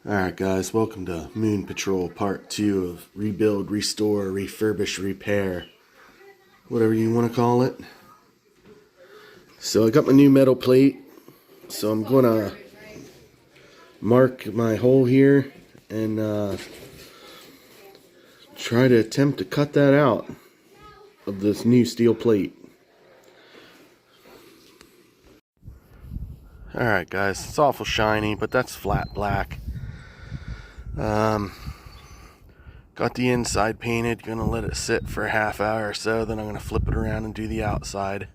Alright guys, welcome to Moon Patrol Part 2 of Rebuild, Restore, Refurbish, Repair. Whatever you want to call it. So I got my new metal plate. So I'm going to mark my hole here and try to attempt to cut that out of this new steel plate. Alright guys, it's awful shiny, but that's flat black. Got the inside painted, gonna let it sit for a half hour or so, then I'm gonna flip it around and do the outside.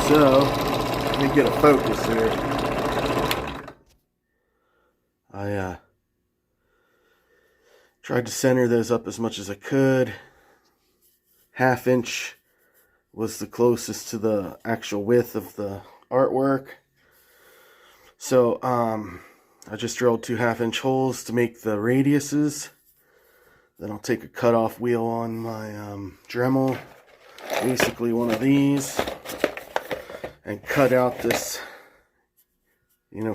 So, let me get a focus here. I tried to center those up as much as I could. 1/2 inch was the closest to the actual width of the artwork. So I just drilled 2 1/2-inch holes to make the radiuses. Then I'll take a cutoff wheel on my Dremel, basically one of these, and cut out this,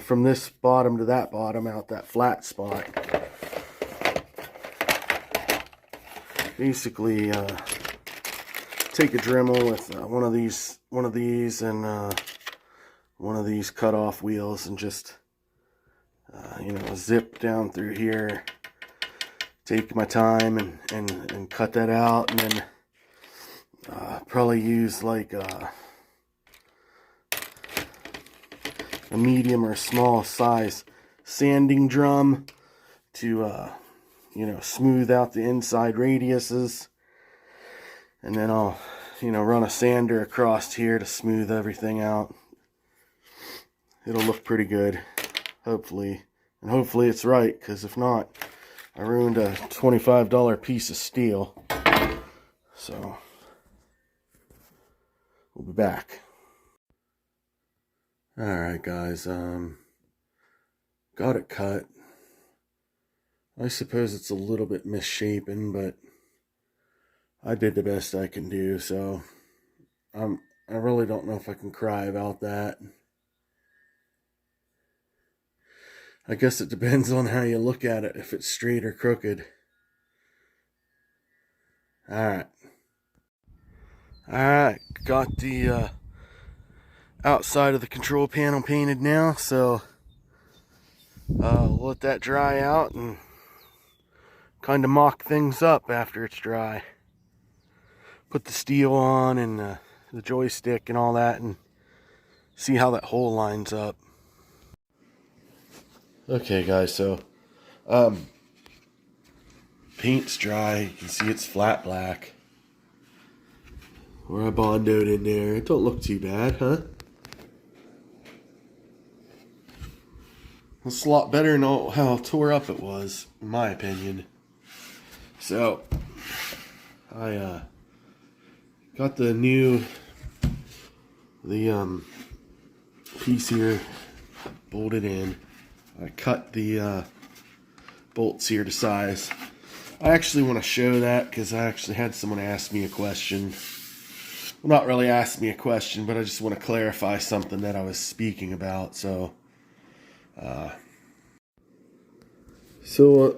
from this bottom to that bottom, out that flat spot. Basically take a Dremel with one of these and one of these cutoff wheels and just zip down through here, take my time and cut that out, and then probably use like a medium or small size sanding drum to smooth out the inside radiuses, and then I'll run a sander across here to smooth everything out. It'll look pretty good, hopefully. And hopefully it's right, because if not, I ruined a $25 piece of steel. So, we'll be back. Alright guys, got it cut. I suppose it's a little bit misshapen, but I did the best I can do, so I really don't know if I can cry about that. I guess it depends on how you look at it, if it's straight or crooked. Alright, got the outside of the control panel painted now, so we'll let that dry out and kind of mock things up after it's dry. Put the steel on and the joystick and all that, and see how that hole lines up. Okay guys, so paint's dry. You can see it's flat black where I bondoed in there. It don't look too bad, huh? It's a lot better than how tore up it was, in my opinion. So I got the piece here bolted in. I cut the bolts here to size. I actually want to show that because I actually had someone ask me a question. Well, not really ask me a question, but I just want to clarify something that I was speaking about. So,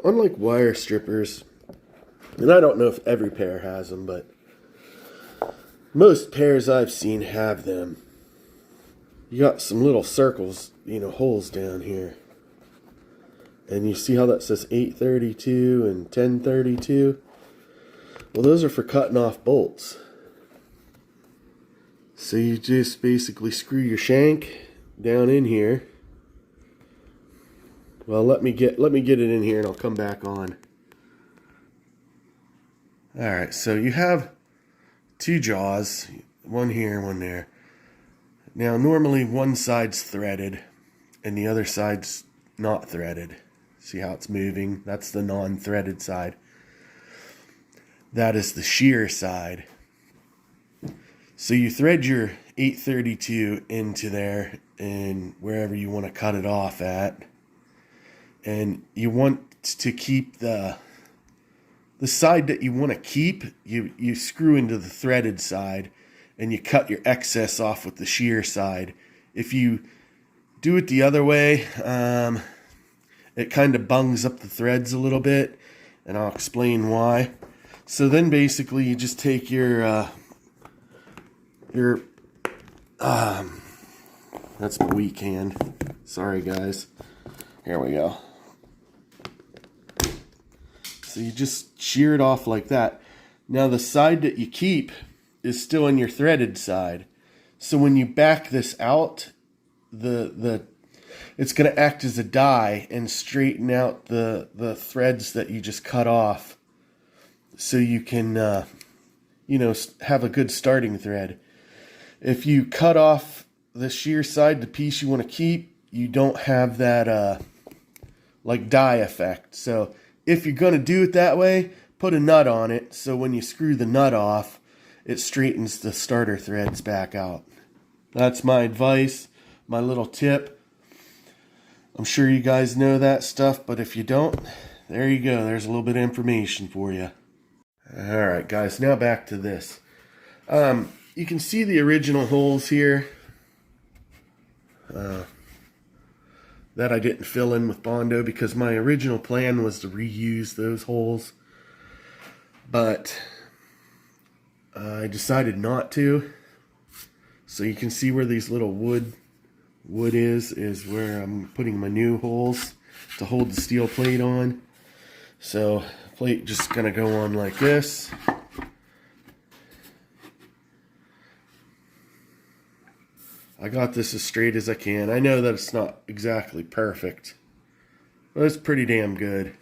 unlike wire strippers, and I don't know if every pair has them, but most pairs I've seen have them. You got some little circles, holes down here. And you see how that says 832 and 1032? Well, those are for cutting off bolts. So you just basically screw your shank down in here. Well, let me get it in here and I'll come back on. Alright, so you have 2 jaws, one here and one there. Now, normally one side's threaded and the other side's not threaded. See how it's moving? That's the non-threaded side. That is the shear side. So you thread your 832 into there and wherever you want to cut it off at. And you want to keep the side that you want to keep, you screw into the threaded side and you cut your excess off with the shear side. If you do it the other way, it kind of bungs up the threads a little bit, and I'll explain why. So then basically you just take your that's my weak hand. Sorry guys. Here we go. So you just shear it off like that. Now the side that you keep is still on your threaded side. So when you back this out, it's going to act as a die and straighten out the threads that you just cut off, so you can have a good starting thread. If you cut off the shear side, the piece you want to keep, you don't have that like die effect. So if you're going to do it that way, put a nut on it, so when you screw the nut off, it straightens the starter threads back out. That's my advice, my little tip. I'm sure you guys know that stuff, but if you don't, there you go. There's a little bit of information for you. Alright guys, now back to this. You can see the original holes here that I didn't fill in with Bondo because my original plan was to reuse those holes, but I decided not to. So you can see where these little wood is where I'm putting my new holes to hold the steel plate on. So plate just gonna go on like this. I got this as straight as I can. I know that it's not exactly perfect, but it's pretty damn good.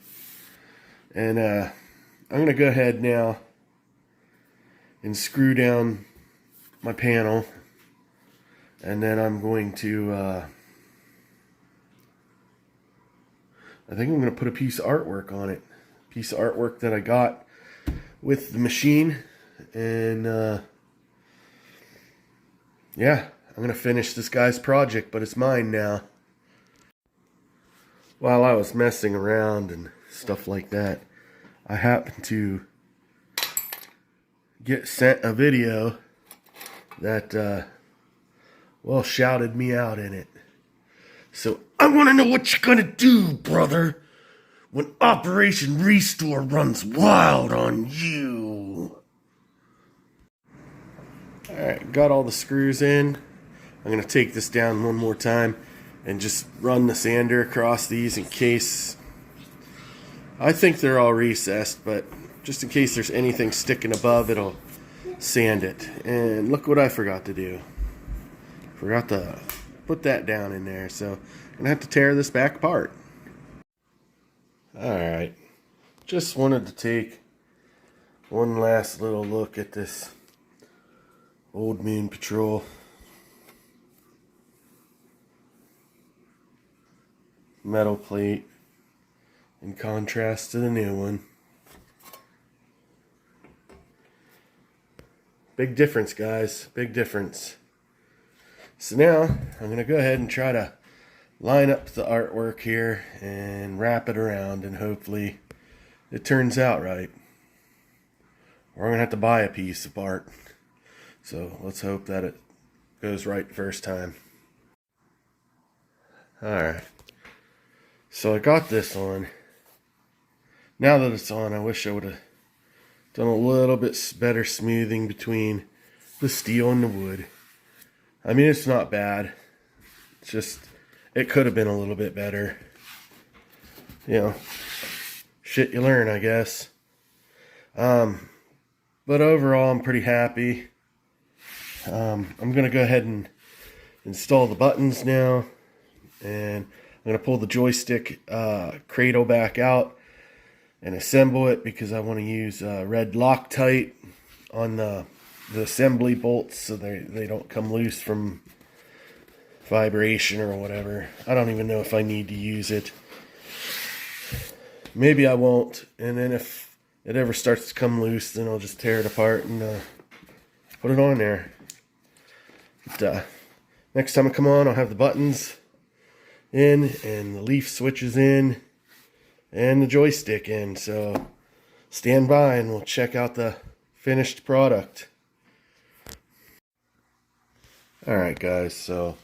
And I'm gonna go ahead now and screw down my panel, and then I'm going to I think I'm going to put a piece of artwork on it. Piece of artwork that I got with the machine. And yeah, I'm going to finish this guy's project, but it's mine now. While I was messing around and stuff like that, I happened to get sent a video that well, shouted me out in it. So, I want to know what you're going to do, brother, when Operation Restore runs wild on you. Alright, got all the screws in. I'm going to take this down one more time and just run the sander across these in case. I think they're all recessed, but just in case there's anything sticking above, it'll sand it. And look what I forgot to do. Forgot to put that down in there, so I'm gonna have to tear this back apart. Alright, just wanted to take one last little look at this old Moon Patrol. Metal plate in contrast to the new one. Big difference, guys, big difference. So now I'm going to go ahead and try to line up the artwork here and wrap it around, and hopefully it turns out right. Or I'm going to have to buy a piece of art. So let's hope that it goes right first time. Alright. So I got this on. Now that it's on, I wish I would have done a little bit better smoothing between the steel and the wood. I mean, it's not bad. It's just, it could have been a little bit better. You know, shit you learn, I guess. But overall, I'm pretty happy. I'm going to go ahead and install the buttons now. And I'm going to pull the joystick cradle back out and assemble it, because I want to use red Loctite on the assembly bolts so they don't come loose from vibration or whatever. I don't even know if I need to use it. Maybe I won't, and then if it ever starts to come loose, then I'll just tear it apart and put it on there. But, next time I come on, I'll have the buttons in and the leaf switches in and the joystick in, so stand by and we'll check out the finished product. Alright guys, so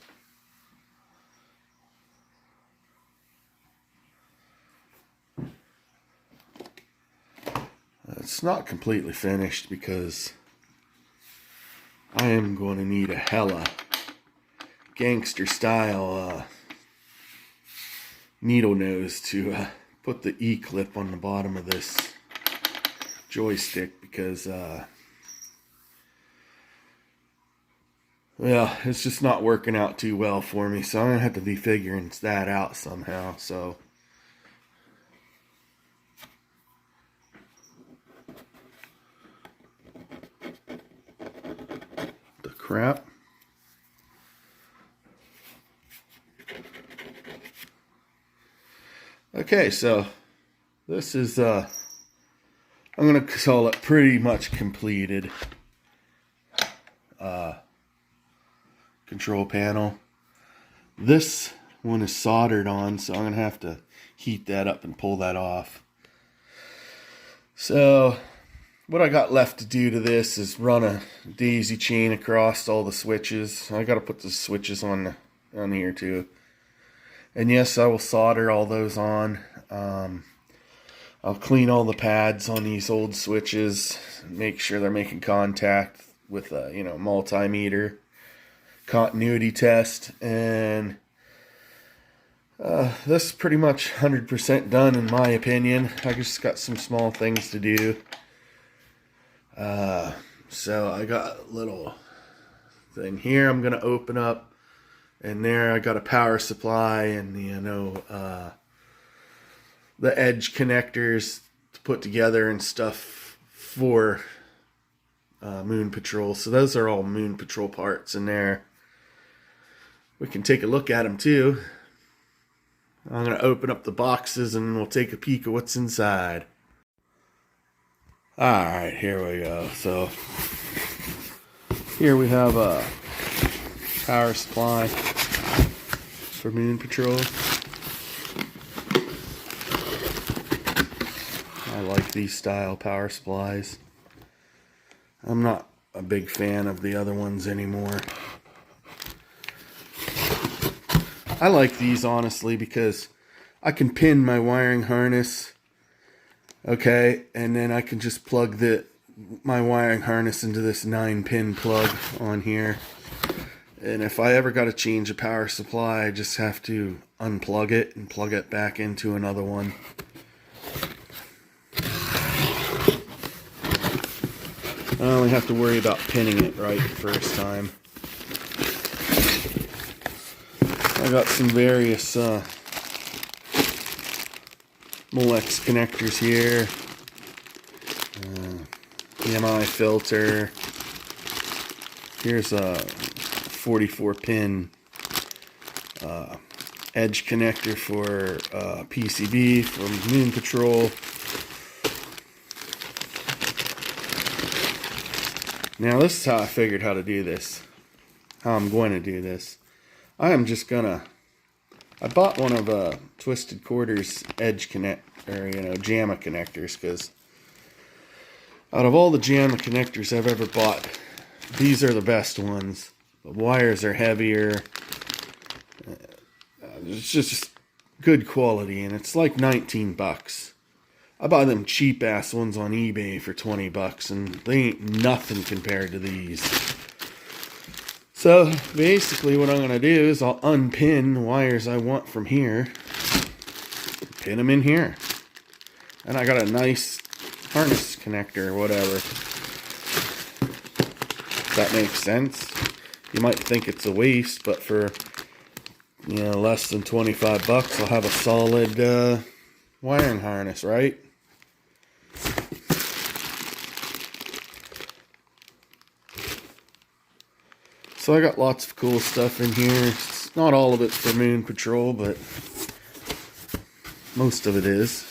It's not completely finished because I am going to need a hella gangster style needle nose to put the E-clip on the bottom of this joystick because well, it's just not working out too well for me, so I'm gonna have to be figuring that out somehow. So the crap. Okay, so this is I'm gonna call it pretty much completed control panel. This one is soldered on, so I'm gonna have to heat that up and pull that off. So what I got left to do to this is run a daisy chain across all the switches. I got to put the switches on here too. And yes, I will solder all those on. I'll clean all the pads on these old switches, make sure they're making contact with a multimeter continuity test, and this is pretty much 100% done in my opinion. I just got some small things to do. So I got a little thing here I'm gonna open up, and there I got a power supply and the edge connectors to put together and stuff for Moon Patrol. So those are all Moon Patrol parts in there. We can take a look at them too. I'm going to open up the boxes and we'll take a peek at what's inside. Alright, here we go. So here we have a power supply for Moon Patrol. I like these style power supplies. I'm not a big fan of the other ones anymore. I like these honestly because I can pin my wiring harness, okay, and then I can just plug my wiring harness into this 9-pin plug on here. And if I ever got to change a power supply, I just have to unplug it and plug it back into another one. I only have to worry about pinning it right the first time. I got some various Molex connectors here. EMI filter. Here's a 44-pin edge connector for PCB for Moon Patrol. Now this is how I figured how to do this. How I'm going to do this. I am just gonna. I bought one of Twisted Quarters edge JAMA connectors because out of all the JAMA connectors I've ever bought, these are the best ones. The wires are heavier. It's just good quality, and it's like 19 bucks. I buy them cheap ass ones on eBay for 20 bucks, and they ain't nothing compared to these. So basically what I'm going to do is I'll unpin the wires I want from here, pin them in here, and I got a nice harness connector or whatever. If that makes sense. You might think it's a waste, but for less than 25 bucks I'll have a solid wiring harness, right? So I got lots of cool stuff in here. It's not all of it for Moon Patrol, but most of it is.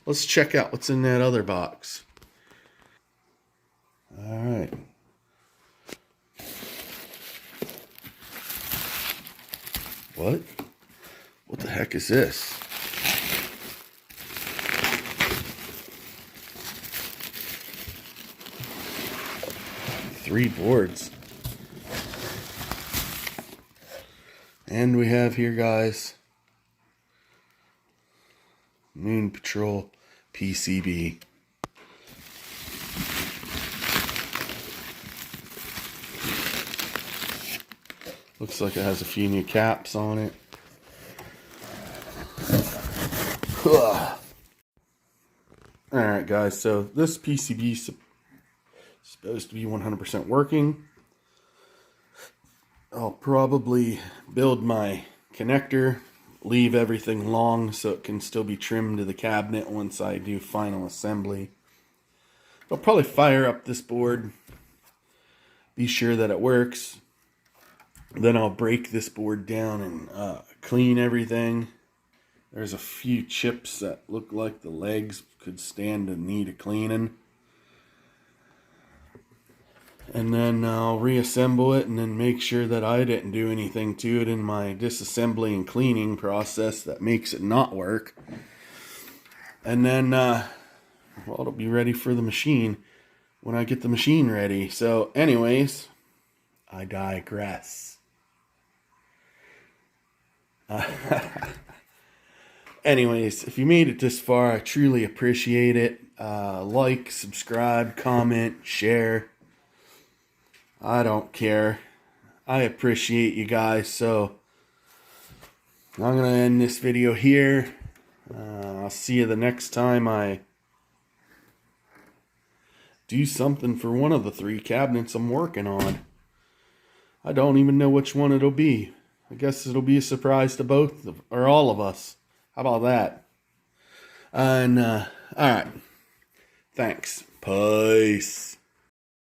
Let's check out what's in that other box. Alright. What? What the heck is this? Three boards. And we have here, guys, Moon Patrol PCB. Looks like it has a few new caps on it. Alright guys, so this PCB is supposed to be 100% working. I'll probably build my connector, leave everything long so it can still be trimmed to the cabinet once I do final assembly. I'll probably fire up this board, be sure that it works. Then I'll break this board down and clean everything. There's a few chips that look like the legs could stand to need a cleaning. And then I'll reassemble it and then make sure that I didn't do anything to it in my disassembly and cleaning process that makes it not work. And then, well, it'll be ready for the machine when I get the machine ready. So anyways, I digress. Anyways, if you made it this far, I truly appreciate it. Like, subscribe, comment, share. I don't care. I appreciate you guys. So I'm going to end this video here. I'll see you the next time I do something for one of the 3 cabinets I'm working on. I don't even know which one it'll be. I guess it'll be a surprise to both or all of us. How about that? And, alright. Thanks. Peace.